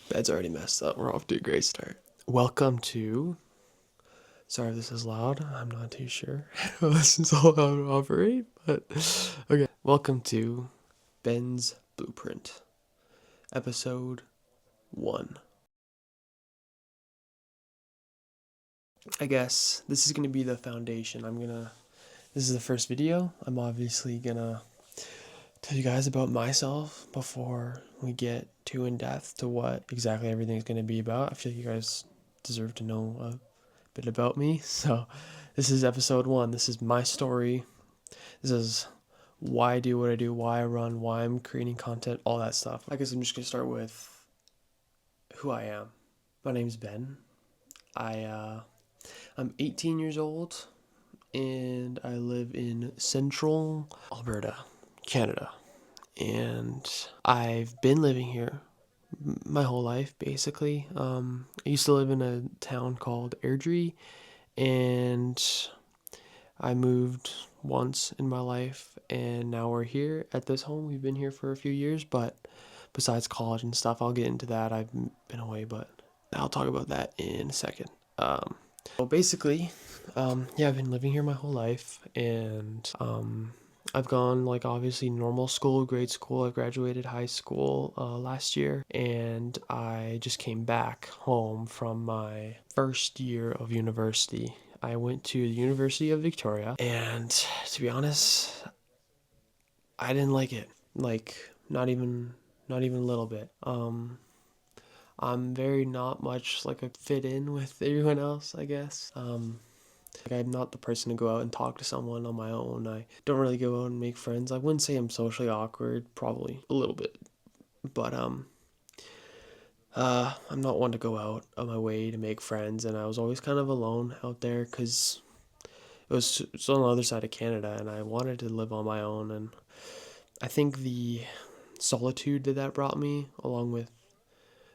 Bed's already messed up. We're off to a great start. Welcome to. Sorry if this is loud. I'm not too sure how this is all how to operate, but okay. Welcome to Ben's Blueprint, episode 1. I guess this is gonna be the foundation. This is the first video. I'm obviously gonna tell you guys about myself before we get too in depth to what exactly everything's gonna be about. I feel like you guys deserve to know a bit about me. So, this is episode 1. This is my story. This is why I do what I do, why I run, why I'm creating content, all that stuff. I guess I'm just gonna start with who I am. My name's Ben. I'm 18 years old and I live in central Alberta, Canada. And I've been living here my whole life, basically. I used to live in a town called Airdrie, and I moved once in my life, and now we're here at this home. We've been here for a few years, but besides college and stuff, I'll get into that. I've been away, but I'll talk about that in a second. Well, basically, yeah, I've been living here my whole life, and I've gone like obviously normal school, grade school. I graduated high school last year, and I just came back home from my first year of university. I went to the University of Victoria, and to be honest, I didn't like it. Like not even a little bit. I'm very not much like a fit in with everyone else, I guess. Like I'm not the person to go out and talk to someone on my own. I don't really go out and make friends. I wouldn't say I'm socially awkward, probably a little bit, but I'm not one to go out on my way to make friends, and I was always kind of alone out there because it's on the other side of Canada, and I wanted to live on my own, and I think the solitude that brought me, along with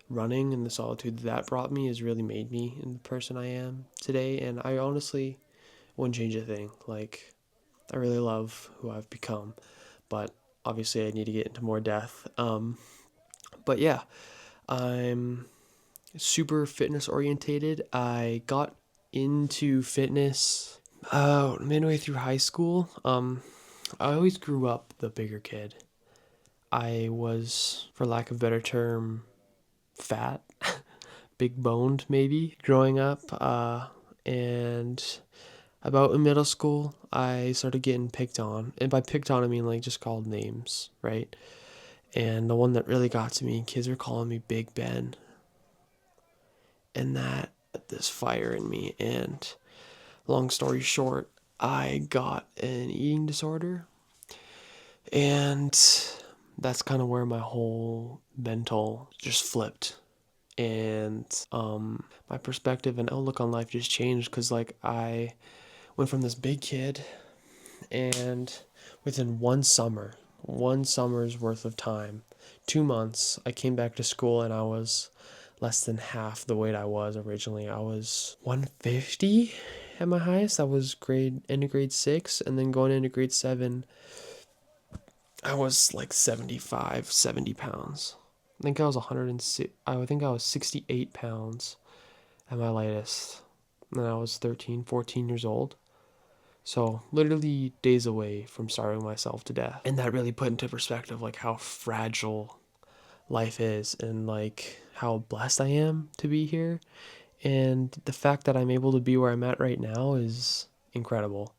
running and the solitude that brought me, has really made me in the person I am today, and I honestly wouldn't change a thing. Like, I really love who I've become, but obviously I need to get into more depth. But yeah, I'm super fitness orientated. I got into fitness midway through high school. I always grew up the bigger kid. I was, for lack of a better term, fat, big boned maybe growing up. And about in middle school, I started getting picked on. And by picked on, I mean like just called names, right? And the one that really got to me, kids were calling me Big Ben. And that this fire in me. And long story short, I got an eating disorder. And that's kind of where my whole mental just flipped. And my perspective and outlook on life just changed because, like, I went from this big kid, and within one summer's worth of time, 2 months, I came back to school and I was less than half the weight I was originally. I was 150 at my highest. I was into grade 6, and then going into grade 7, I was like 75, 70 pounds. I think I was 106. I think I was 68 pounds at my lightest. And I was 13, 14 years old. So literally days away from starving myself to death. And that really put into perspective like how fragile life is, and like how blessed I am to be here. And the fact that I'm able to be where I'm at right now is incredible.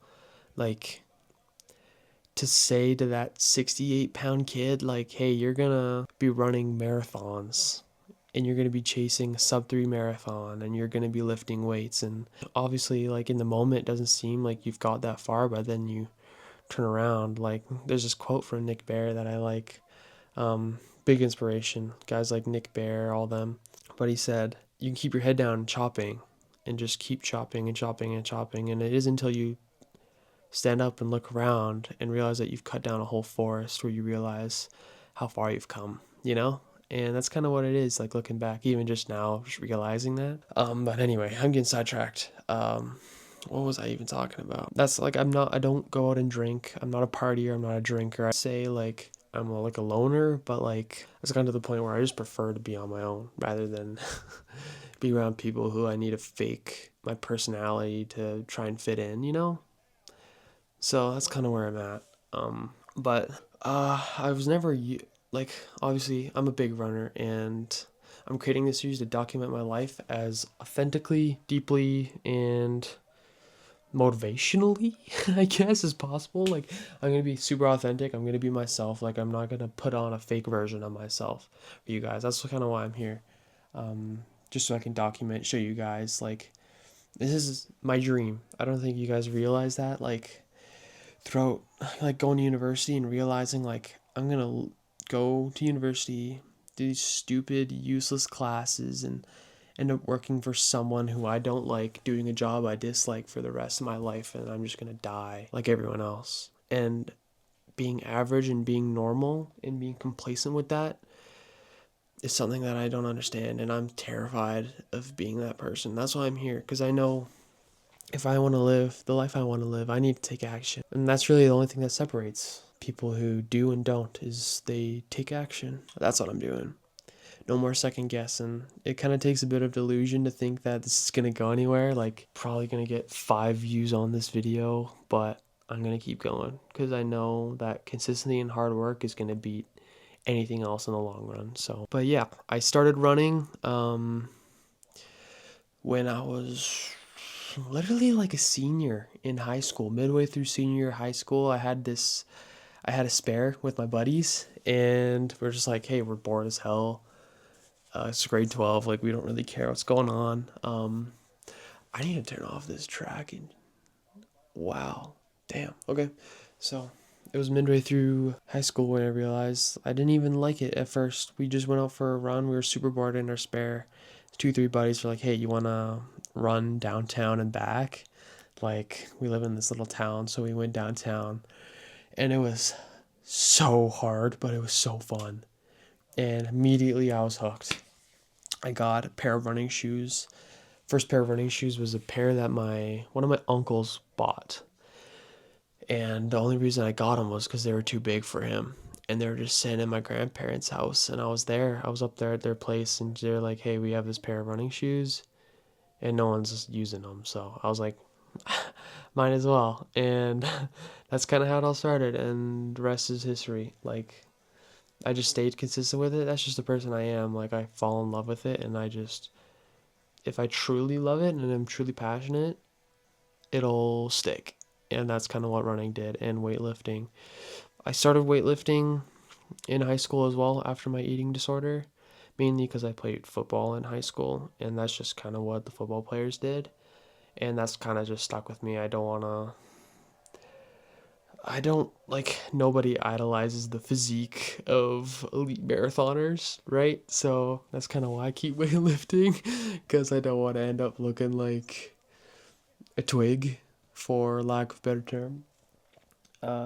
Like, to say to that 68-pound kid, like, hey, you're gonna be running marathons, and you're gonna be chasing a sub 3 marathon, and you're gonna be lifting weights, and obviously like in the moment it doesn't seem like you've got that far, but then you turn around. Like, there's this quote from Nick Bare that I like. Big inspiration, guys like Nick Bare, all them. But he said you can keep your head down chopping, and just keep chopping and chopping and chopping, and it is until you stand up and look around and realize that you've cut down a whole forest, where you realize how far you've come, you know? And that's kind of what it is, like looking back, even just now, just realizing that. But anyway, I'm getting sidetracked. What was I even talking about? That's like, I don't go out and drink. I'm not a partier. I'm not a drinker. I say, like, I'm like a loner, but like it's gotten to the point where I just prefer to be on my own rather than be around people who I need to fake my personality to try and fit in, you know? So that's kind of where I'm at. But I was never like obviously I'm a big runner and I'm creating this series to document my life as authentically, deeply, and motivationally, I guess, as possible. Like I'm gonna be super authentic. I'm gonna be myself. Like I'm not gonna put on a fake version of myself for you guys. That's kind of why I'm here. Just so I can document, show you guys like this is my dream. I don't think you guys realize that. Like throughout like going to university and realizing like I'm gonna go to university, do these stupid, useless classes, and end up working for someone who I don't like, doing a job I dislike for the rest of my life, and I'm just gonna die like everyone else. And being average and being normal and being complacent with that is something that I don't understand, and I'm terrified of being that person. That's why I'm here, because I know if I want to live the life I want to live, I need to take action. And that's really the only thing that separates people who do and don't is they take action. That's what I'm doing. No more second guessing. It kind of takes a bit of delusion to think that this is going to go anywhere. Like, probably going to get 5 views on this video, but I'm going to keep going because I know that consistency and hard work is going to beat anything else in the long run. So, but yeah, I started running when I was literally like a senior in high school. Midway through senior year of high school, I had a spare with my buddies, and we're just like, hey, we're bored as hell. It's grade 12, like we don't really care what's going on. I need to turn off this tracking. Wow, damn. Okay, so it was midway through high school when I realized I didn't even like it at first. We just went out for a run. We were super bored in our spare. 2, 3 buddies were like, hey, you wanna run downtown and back? Like, we live in this little town, so we went downtown, and it was so hard, but it was so fun. And immediately I was hooked. I got a pair of running shoes. First pair of running shoes was a pair that one of my uncles bought. And the only reason I got them was because they were too big for him. And they were just sitting in my grandparents' house. And I was there. I was up there at their place. And they're like, hey, we have this pair of running shoes. And no one's using them. So I was like, might as well. And that's kind of how it all started. And the rest is history. Like, I just stayed consistent with it. That's just the person I am. Like, I fall in love with it. And if I truly love it and I'm truly passionate, it'll stick. And that's kind of what running did, and weightlifting. I started weightlifting in high school as well after my eating disorder, mainly because I played football in high school, and that's just kind of what the football players did. And that's kind of just stuck with me. I don't like, nobody idolizes the physique of elite marathoners, right? So that's kind of why I keep weightlifting, because I don't want to end up looking like a twig, for lack of a better term.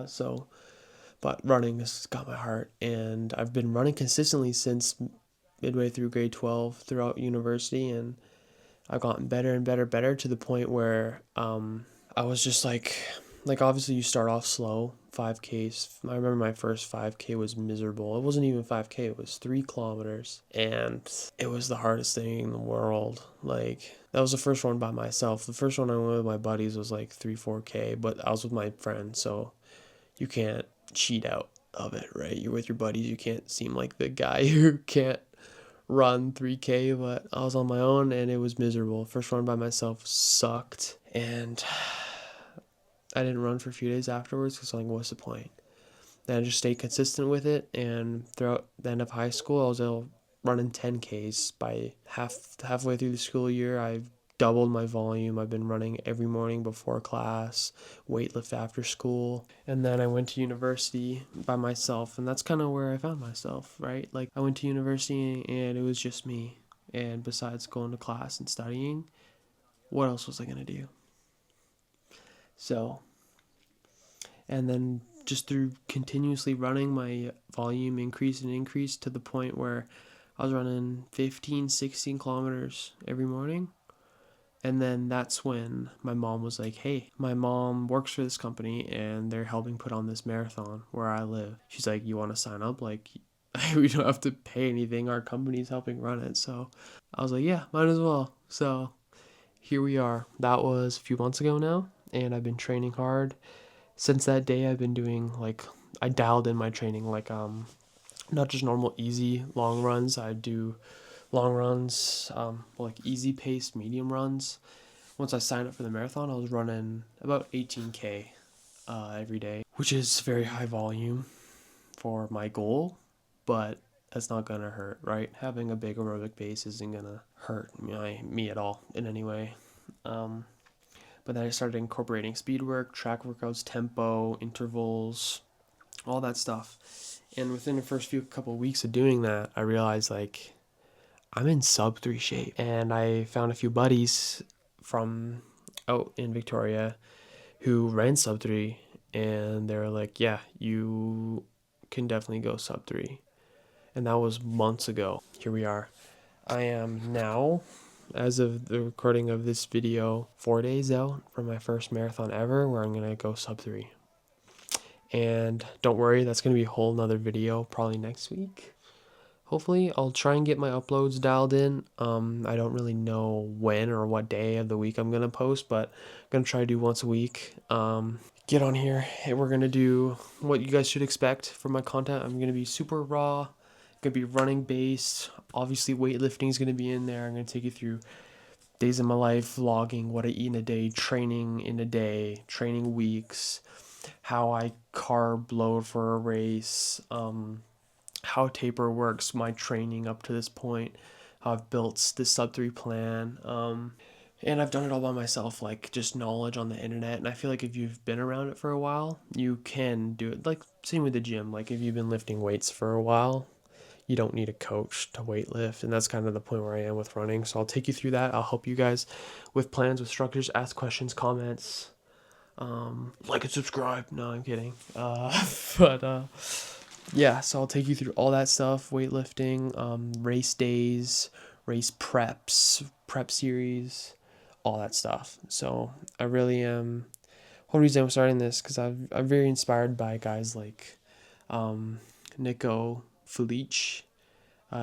So, but running has got my heart, and I've been running consistently since midway through grade 12 throughout university, and I've gotten better and better to the point where I was just like obviously you start off slow, 5Ks. I remember my first 5K was miserable. It wasn't even 5K, it was 3 kilometers. And it was the hardest thing in the world. Like, that was the first one by myself. The first one I went with my buddies was like 3, 4K, but I was with my friends, so you can't cheat out of it, right? You're with your buddies, you can't seem like the guy who can't run 3K, but I was on my own and it was miserable. First run by myself sucked, and I didn't run for a few days afterwards because I'm like, what's the point? Then I just stayed consistent with it, and throughout the end of high school, I was running 10Ks by halfway through the school year. I've doubled my volume. I've been running every morning before class, weightlift after school, and then I went to university by myself, and that's kind of where I found myself, right? Like, I went to university and it was just me, and besides going to class and studying, what else was I gonna do? So, and then just through continuously running, my volume increased and increased to the point where I was running 15, 16 kilometers every morning. And then that's when my mom was like, hey, my mom works for this company and they're helping put on this marathon where I live. She's like, you want to sign up? Like, we don't have to pay anything. Our company's helping run it. So I was like, yeah, might as well. So here we are. That was a few months ago now. And I've been training hard. Since that day, I've been doing like, I dialed in my training, like, not just normal easy long runs. I do long runs, like easy paced medium runs. Once I signed up for the marathon, I was running about 18K every day, which is very high volume for my goal, but that's not gonna hurt, right? Having a big aerobic base isn't gonna hurt me at all in any way. Um, but then I started incorporating speed work, track workouts, tempo, intervals, all that stuff. And within the first few couple of weeks of doing that, I realized like I'm in sub 3 shape. And I found a few buddies from out in Victoria who ran sub 3, and they were like, yeah, you can definitely go sub 3. And that was months ago. Here we are. I am now, as of the recording of this video, 4 days out from my first marathon ever where I'm going to go sub 3. And don't worry, that's going to be a whole nother video probably next week. Hopefully, I'll try and get my uploads dialed in. I don't really know when or what day of the week I'm going to post, but I'm going to try to do once a week. Get on here and we're going to do what you guys should expect from my content. I'm going to be super raw, going to be running based. Obviously, weightlifting is going to be in there. I'm going to take you through days of my life, vlogging, what I eat in a day, training in a day, training weeks, how I carb load for a race, how taper works, my training up to this point, how I've built this sub 3 plan. And I've done it all by myself, like just knowledge on the internet. And I feel like if you've been around it for a while, you can do it. Like, same with the gym. Like, if you've been lifting weights for a while, you don't need a coach to weight lift. And that's kind of the point where I am with running. So I'll take you through that. I'll help you guys with plans, with structures, ask questions, comments, like and subscribe. No, I'm kidding. But yeah, so I'll take you through all that stuff, weightlifting, race days, race preps, prep series, all that stuff. So I really am, whole reason I'm starting this, because I'm very inspired by guys like Nico Felice,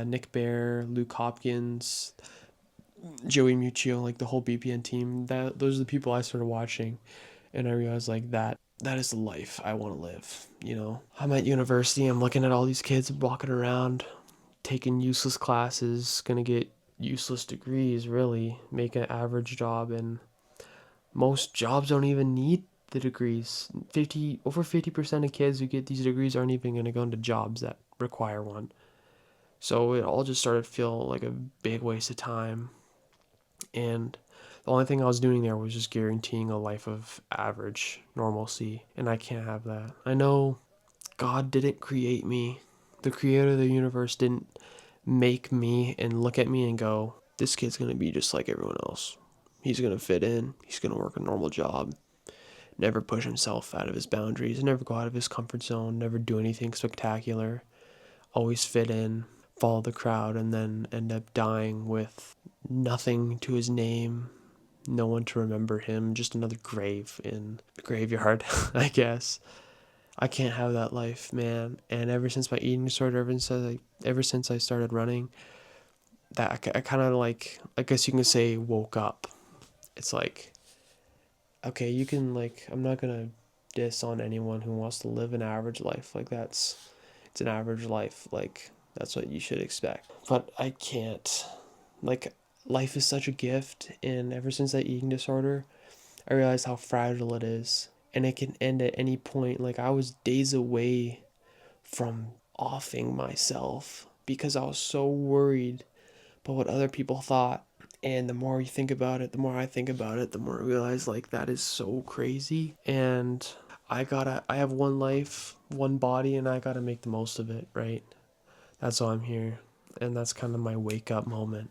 Nick Bear, Luke Hopkins, Joey Muccio, like the whole BPN team. Those are the people I started watching, and I realized like that is the life I want to live. You know, I'm at university, I'm looking at all these kids walking around, taking useless classes, gonna get useless degrees, really, make an average job, and most jobs don't even need the degrees. Over 50% of kids who get these degrees aren't even gonna go into jobs that require one. So it all just started to feel like a big waste of time. And the only thing I was doing there was just guaranteeing a life of average normalcy. And I can't have that. I know God didn't create me. The creator of the universe didn't make me and look at me and go, this kid's going to be just like everyone else. He's going to fit in. He's going to work a normal job. Never push himself out of his boundaries. Never go out of his comfort zone. Never do anything spectacular. Always fit in. Follow the crowd, and then end up dying with nothing to his name, no one to remember him, just another grave in the graveyard, I guess. I can't have that life, man. And ever since my eating disorder, ever since I started running, that I kind of like, I guess you can say, woke up. It's like, okay, you can like, I'm not gonna diss on anyone who wants to live an average life. Like it's an average life. Like that's what you should expect. But I can't. Like, life is such a gift, and ever since that eating disorder, I realized how fragile it is. And it can end at any point. Like, I was days away from offing myself because I was so worried about what other people thought. And the more you think about it, the more I think about it, the more I realize, like, that is so crazy. And I have one life, one body, and I gotta make the most of it, right? That's why I'm here. And that's kind of my wake up moment.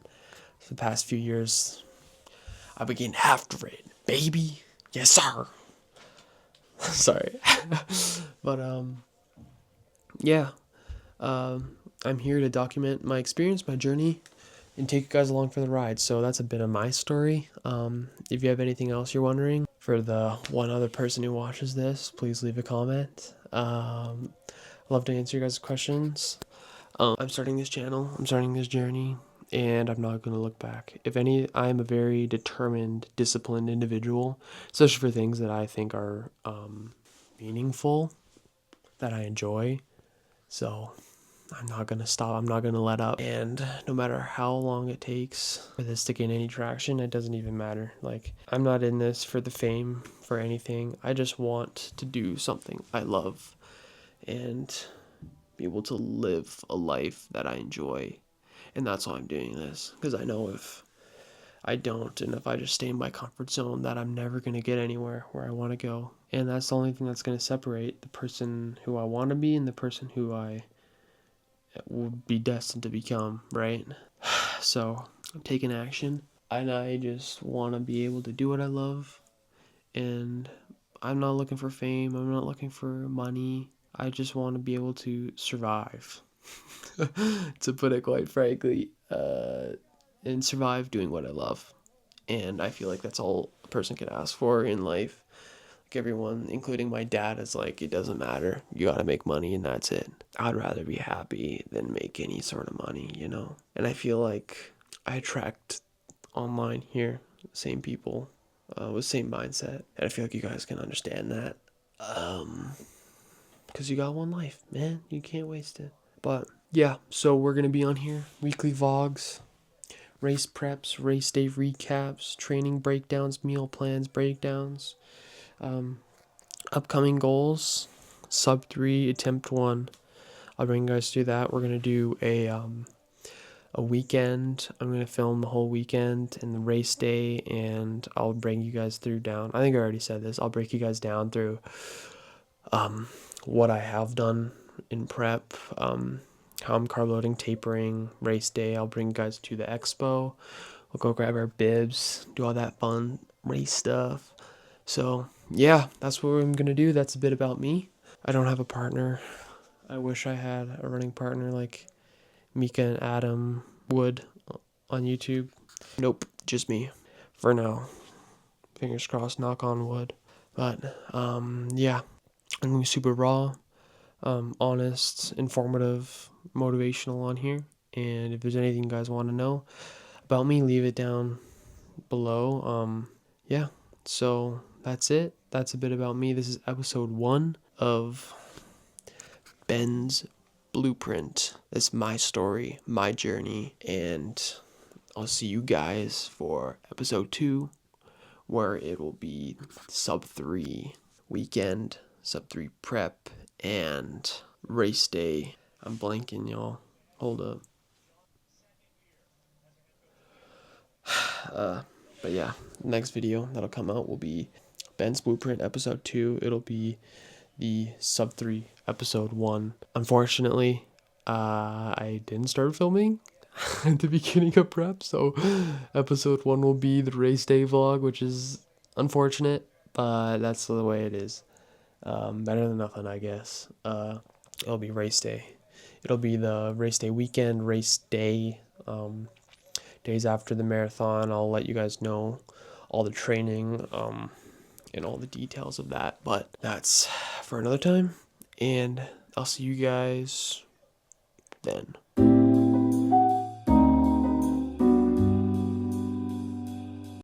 For the past few years, I began after it, baby. Yes, sir. Sorry. But, yeah. I'm here to document my experience, my journey, and take you guys along for the ride. So that's a bit of my story. If you have anything else you're wondering, for the one other person who watches this, please leave a comment. I'd love to answer your guys' questions. I'm starting this channel, I'm starting this journey, and I'm not going to look back. If any, I'm a very determined, disciplined individual, especially for things that I think are meaningful, that I enjoy. So I'm not going to stop. I'm not going to let up. And no matter how long it takes for this to gain any traction, it doesn't even matter. Like, I'm not in this for the fame, for anything. I just want to do something I love and be able to live a life that I enjoy. And that's why I'm doing this. Because I know if I don't, and if I just stay in my comfort zone, that I'm never going to get anywhere where I want to go. And that's the only thing that's going to separate the person who I want to be and the person who I will be destined to become, right? So I'm taking action, and I just want to be able to do what I love. And I'm not looking for fame, I'm not looking for money. I just want to be able to survive, to put it quite frankly, and survive doing what I love. And I feel like that's all a person can ask for in life. Like, everyone, including my dad, is like, it doesn't matter. You gotta make money and that's it. I'd rather be happy than make any sort of money, you know? And I feel like I attract online here the same people with same mindset. And I feel like you guys can understand that. Because you got one life, man. You can't waste it. But yeah, so we're gonna be on here, weekly vlogs, race preps, race day recaps, training breakdowns, meal plans breakdowns, upcoming goals, sub 3, attempt 1. I'll bring you guys through that. We're gonna do a weekend. I'm gonna film the whole weekend and the race day, and I'll bring you guys through down. I think I already said this. I'll break you guys down through what I have done in prep, how I'm carb loading, tapering, race day. I'll bring you guys to the expo. We'll go grab our bibs, do all that fun race stuff. So yeah, that's what I'm gonna do. That's a bit about me. I don't have a partner. I wish I had a running partner like Mika and Adam would on YouTube. Nope, just me for now. Fingers crossed, knock on wood. But yeah, I'm gonna be super raw, honest, informative, motivational on here. And if there's anything you guys want to know about me, leave it down below. Yeah, so that's it. That's a bit about me. This is episode 1 of Ben's Blueprint. It's my story, my journey, and I'll see you guys for episode 2, where it will be sub 3 weekend, sub 3 prep, and race day. I'm blanking, y'all. Hold up. But yeah, next video that'll come out will be Ben's Blueprint episode 2. It'll be the sub 3 episode 1. Unfortunately, I didn't start filming at the beginning of prep, so episode 1 will be the race day vlog, which is unfortunate, but that's the way it is. Better than nothing, I guess. It'll be race day. It'll be the race day weekend, race day, days after the marathon. I'll let you guys know all the training, and all the details of that, but that's for another time, and I'll see you guys then.